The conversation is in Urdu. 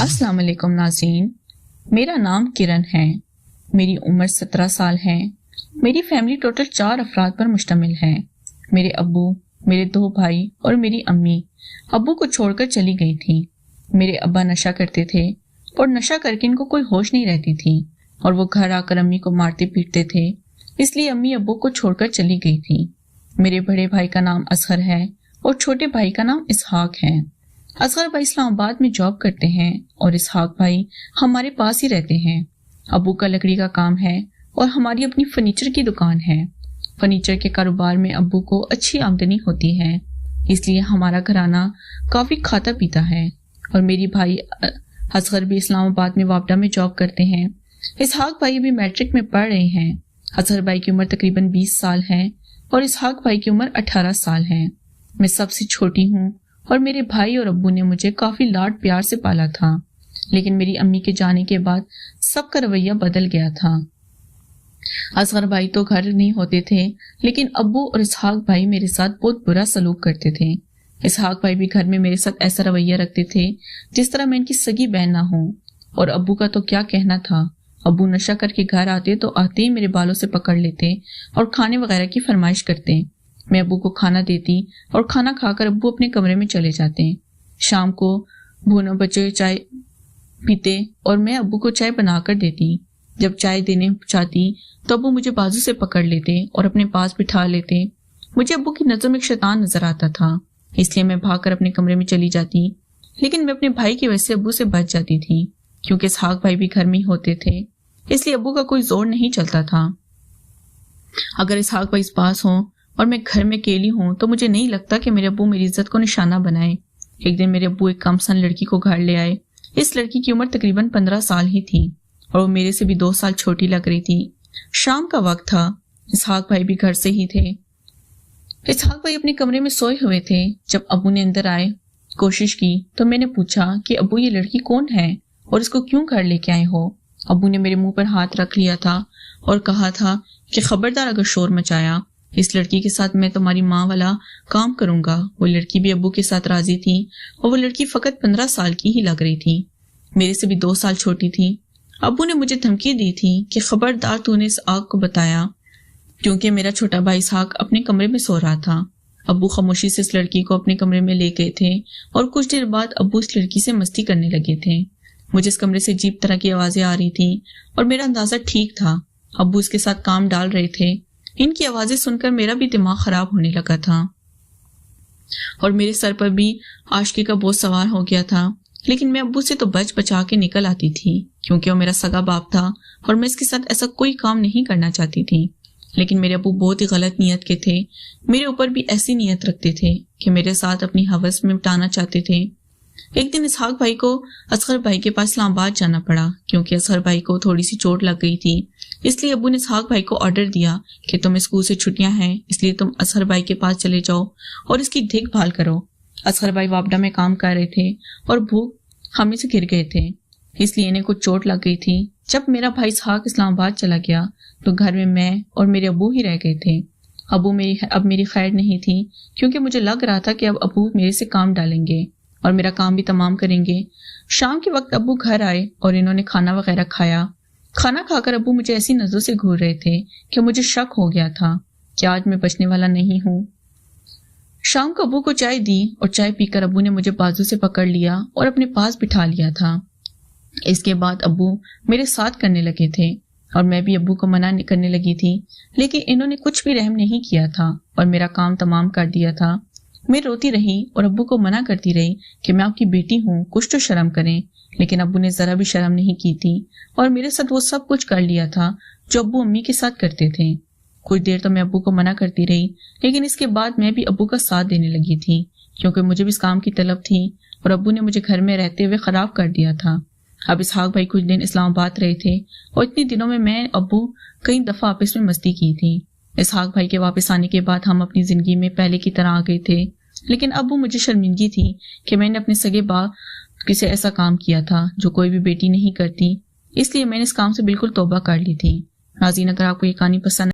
السلام علیکم ناظرین، میرا نام کرن ہے، میری عمر 17 سال ہے۔ میری فیملی ٹوٹل 4 افراد پر مشتمل ہے۔ میرے ابو، میرے 2 بھائی اور میری امی ابو کو چھوڑ کر چلی گئی تھی۔ میرے ابا نشہ کرتے تھے اور نشہ کر کے ان کو کوئی ہوش نہیں رہتی تھی اور وہ گھر آ کر امی کو مارتے پیٹتے تھے، اس لیے امی ابو کو چھوڑ کر چلی گئی تھی۔ میرے بڑے بھائی کا نام اصغر ہے اور چھوٹے بھائی کا نام اسحاق ہے۔ اصغر بھائی اسلام آباد میں جاب کرتے ہیں اور اسحاق بھائی ہمارے پاس ہی رہتے ہیں۔ ابو کا لکڑی کا کام ہے اور ہماری اپنی فرنیچر کی دکان ہے۔ فرنیچر کے کاروبار میں ابو کو اچھی آمدنی ہوتی ہے، اس لیے ہمارا گھرانہ کافی کھاتا پیتا ہے۔ اور میری بھائی اصغر بھی اسلام آباد میں وابڈا میں جاب کرتے ہیں۔ اسحاق بھائی بھی میٹرک میں پڑھ رہے ہیں۔ اصغر بھائی کی عمر تقریباً 20 سال ہے اور اسحاق بھائی کی عمر 18 سال ہے۔ میں سب سے چھوٹی ہوں اور میرے بھائی اور ابو نے مجھے کافی لاڈ پیار سے پالا تھا، لیکن میری امی کے جانے کے بعد سب کا رویہ بدل گیا تھا۔ اصغر بھائی تو گھر نہیں ہوتے تھے، لیکن ابو اور اسحاق بھائی میرے ساتھ بہت برا سلوک کرتے تھے۔ اسحاق بھائی بھی گھر میں میرے ساتھ ایسا رویہ رکھتے تھے جس طرح میں ان کی سگی بہن نہ ہوں، اور ابو کا تو کیا کہنا تھا۔ ابو نشہ کر کے گھر آتے تو آتے ہی میرے بالوں سے پکڑ لیتے اور کھانے وغیرہ کی فرمائش کرتے۔ میں ابو کو کھانا دیتی اور کھانا کھا کر ابو اپنے کمرے میں چلے جاتے۔ شام کو بھونو بچے چائے پیتے اور میں ابو کو چائے بنا کر دیتی۔ جب چائے دینے چاہتی تو ابو مجھے بازو سے پکڑ لیتے اور اپنے پاس بٹھا لیتے۔ مجھے ابو کی نظر میں ایک شیطان نظر آتا تھا، اس لیے میں بھاگ کر اپنے کمرے میں چلی جاتی، لیکن میں اپنے بھائی کی وجہ سے ابو سے بچ جاتی تھی، کیونکہ اسحاق بھائی بھی گھر میں ہی ہوتے تھے، اس لیے ابو کا کوئی زور نہیں چلتا تھا۔ اگر اسحاق بھائی اس پاس ہوں اور میں گھر میں اکیلی ہوں تو مجھے نہیں لگتا کہ میرے ابو میری عزت کو نشانہ بنائے۔ ایک دن میرے ابو ایک کم سن لڑکی کو گھر لے آئے۔ اس لڑکی کی عمر تقریباً 15 سال ہی تھی اور وہ میرے سے بھی 2 سال چھوٹی لگ رہی تھی۔ شام کا وقت تھا، اسحاق بھائی بھی گھر سے ہی تھے۔ اسحاق بھائی اپنے کمرے میں سوئے ہوئے تھے۔ جب ابو نے اندر آئے کوشش کی تو میں نے پوچھا کہ ابو یہ لڑکی کون ہے اور اس کو کیوں گھر لے کے آئے ہو؟ ابو نے میرے منہ پر ہاتھ رکھ لیا تھا اور کہا تھا کہ خبردار اگر شور مچایا، اس لڑکی کے ساتھ میں تمہاری ماں والا کام کروں گا۔ وہ لڑکی بھی ابو کے ساتھ راضی تھی اور وہ لڑکی فقط 15 سال کی ہی لگ رہی تھی، میرے سے بھی 2 سال چھوٹی تھی۔ ابو نے مجھے دھمکی دی تھی کہ خبردار تو نے اس آگ کو بتایا، کیونکہ میرا چھوٹا بھائی اسحاق اپنے کمرے میں سو رہا تھا۔ ابو خاموشی سے اس لڑکی کو اپنے کمرے میں لے گئے تھے اور کچھ دیر بعد ابو اس لڑکی سے مستی کرنے لگے تھے۔ مجھے اس کمرے سے عجیب طرح کی آوازیں آ رہی تھیں اور میرا اندازہ ٹھیک تھا، ابو اس کے ساتھ کام ڈال رہے تھے۔ ان کی آوازیں سن کر میرا بھی دماغ خراب ہونے لگا تھا اور میرے سر پر بھی عاشقی کا بوجھ سوار ہو گیا تھا، لیکن میں ابو سے تو بچ بچا کے نکل آتی تھی، کیونکہ وہ میرا سگا باپ تھا اور میں اس کے ساتھ ایسا کوئی کام نہیں کرنا چاہتی تھی۔ لیکن میرے ابو بہت ہی غلط نیت کے تھے، میرے اوپر بھی ایسی نیت رکھتے تھے کہ میرے ساتھ اپنی ہوس میں مٹانا چاہتے تھے۔ ایک دن اسحاق بھائی کو اصغر بھائی کے پاس اسلام آباد جانا پڑا، کیونکہ اصغر بھائی کو تھوڑی سی چوٹ لگ گئی تھی، اس لیے ابو نے اسحاق بھائی کو آرڈر دیا کہ تم اسکول سے چھٹیاں ہیں، اس لیے تم اصغر بھائی کے پاس چلے جاؤ اور اس کی دیکھ بھال کرو۔ اصغر بھائی وابڈا میں کام کر رہے تھے اور بھوک ہمیں سے گر گئے تھے، اس لیے انہیں کچھ چوٹ لگ گئی تھی۔ جب میرا بھائی اسحاق اسلام آباد چلا گیا تو گھر میں اور میرے ابو ہی رہ گئے تھے۔ اب میری خیر نہیں تھی، کیونکہ مجھے لگ رہا تھا کہ اب ابو میرے سے کام ڈالیں گے اور میرا کام بھی تمام کریں گے۔ شام کے وقت ابو گھر آئے اور انہوں نے کھانا وغیرہ کھایا۔ کھانا کھا کر ابو مجھے ایسی نظروں سے گھور رہے تھے کہ مجھے شک ہو گیا تھا کہ آج میں بچنے والا نہیں ہوں۔ شام کو ابو کو چائے دی اور چائے پی کر ابو نے مجھے بازو سے پکڑ لیا اور اپنے پاس بٹھا لیا تھا۔ اس کے بعد ابو میرے ساتھ کرنے لگے تھے اور میں بھی ابو کو منع کرنے لگی تھی، لیکن انہوں نے کچھ بھی رحم نہیں کیا تھا اور میرا کام تمام کر دیا تھا۔ میں روتی رہی اور ابو کو منع کرتی رہی کہ میں آپ کی بیٹی ہوں، کچھ تو شرم کریں، لیکن ابو نے ذرا بھی شرم نہیں کی تھی اور میرے ساتھ وہ سب کچھ کر لیا تھا جو ابو امی کے ساتھ کرتے تھے۔ کچھ دیر تو میں ابو کو منع کرتی رہی، لیکن اس کے بعد میں بھی ابو کا ساتھ دینے لگی تھی، کیونکہ مجھے بھی اس کام کی طلب تھی اور ابو نے مجھے گھر میں رہتے ہوئے خراب کر دیا تھا۔ اب اسحاق بھائی کچھ دن اسلام آباد رہے تھے اور اتنے دنوں میں ابو کئی دفعہ آپس میں مستی کی تھی۔ اسحاق بھائی کے واپس آنے کے بعد ہم اپنی زندگی میں پہلے کی طرح آ گئے تھے، لیکن ابو مجھے شرمندگی تھی کہ میں نے اپنے سگے باپ سے ایسا کام کیا تھا جو کوئی بھی بیٹی نہیں کرتی، اس لیے میں نے اس کام سے بالکل توبہ کر لی تھی۔ ناظرین، اگر آپ کو یہ کہانی پسند